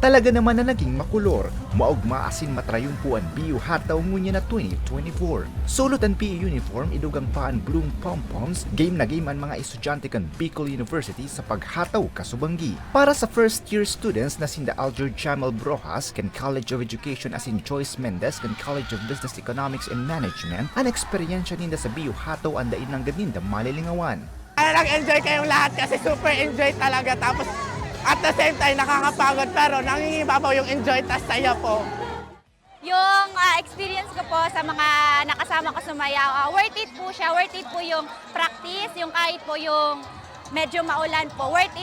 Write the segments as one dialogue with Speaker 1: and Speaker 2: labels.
Speaker 1: Talaga naman na naging makulor, maugma asin matrayumpuan BU Hataw ngunya na 2024. Sulot ang PE uniform idugang paan blue pom-poms, game na game ang mga estudyante kan Bicol University sa paghataw kasubanggi. Para sa first year students na sinda Aljur Jamal Brojas kan College of Education asin Joyce Mendez kan College of Business Economics and Management, ang eksperyensya ninda sa BU Hataw ang dain ng ganinda malilingawan.
Speaker 2: Nag-enjoy kayong lahat kasi super enjoy talaga, tapos at the same time nakakapagod pero nangingibabaw yung enjoy tas saya po.
Speaker 3: Yung experience ko po sa mga nakasama ko sumayaw, worth it po siya, worth it po yung practice, yung kahit po yung medyo maulan po, worth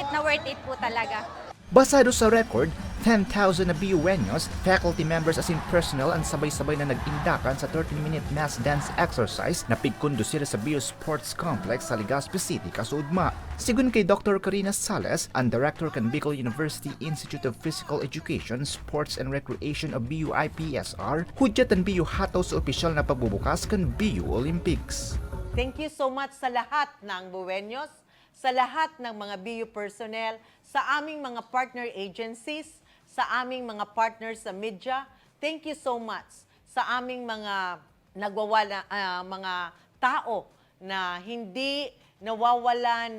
Speaker 3: it po talaga.
Speaker 1: Basado sa record, 10,000 na BUeños, faculty members as in personnel ang sabay-sabay na nag-indakan sa 30-minute mass dance exercise na pigkondusir sa BU Sports Complex sa Legazpi City, Kasudma. Sigun kay Dr. Karina Sales, ang director kan Bicol University Institute of Physical Education, Sports and Recreation of BU IPSR, hudyat ang BU Hataw sa opisyal na pagbubukas kan BU Olympics.
Speaker 4: Thank you so much sa lahat ng BUeños, sa lahat ng mga BU personnel, sa aming mga partner agencies, sa aming mga partners sa media. Thank you so much sa aming mga nagwawala, mga tao na hindi nawawala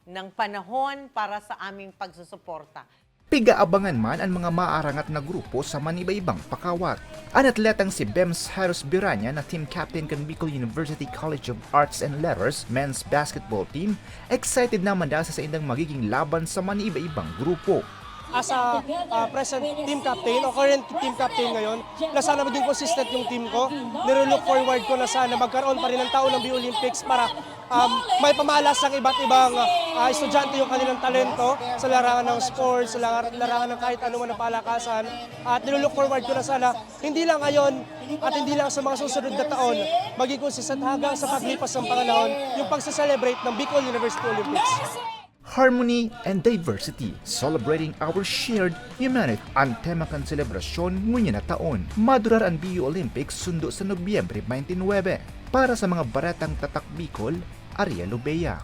Speaker 4: ng panahon para sa aming pagsusuporta.
Speaker 1: Pigaabangan man ang mga maarangat na grupo sa maniba-ibang pakawat. Ang atletang si Bems Harus Biranya na team captain kan Bicol University College of Arts and Letters men's basketball team, excited naman dahil sa indang magiging laban sa maniba-ibang grupo.
Speaker 5: As a present team captain o current team captain ngayon, na sana maging consistent yung team ko. Nire-look forward ko na sana magkaroon pa rin ng taon ng BU Olympics para may pamalas ng iba't ibang estudyante yung kanilang talento sa larangan ng sports, sa larangan ng kahit ano man na palakasan. At nire-look forward ko na sana hindi lang ngayon at hindi lang sa mga susunod na taon maging consistent hanggang sa paglipas ng panahon yung pagsa-celebrate ng Bicol University Olympics.
Speaker 1: Harmony and diversity, celebrating our shared humanity. Ang tema kan selebrasyon ngunya na taon. Madurar ang BU Olympics sundo sa Nobyembre 29. Para sa mga baratang tatak Bicol, Ariello Bea.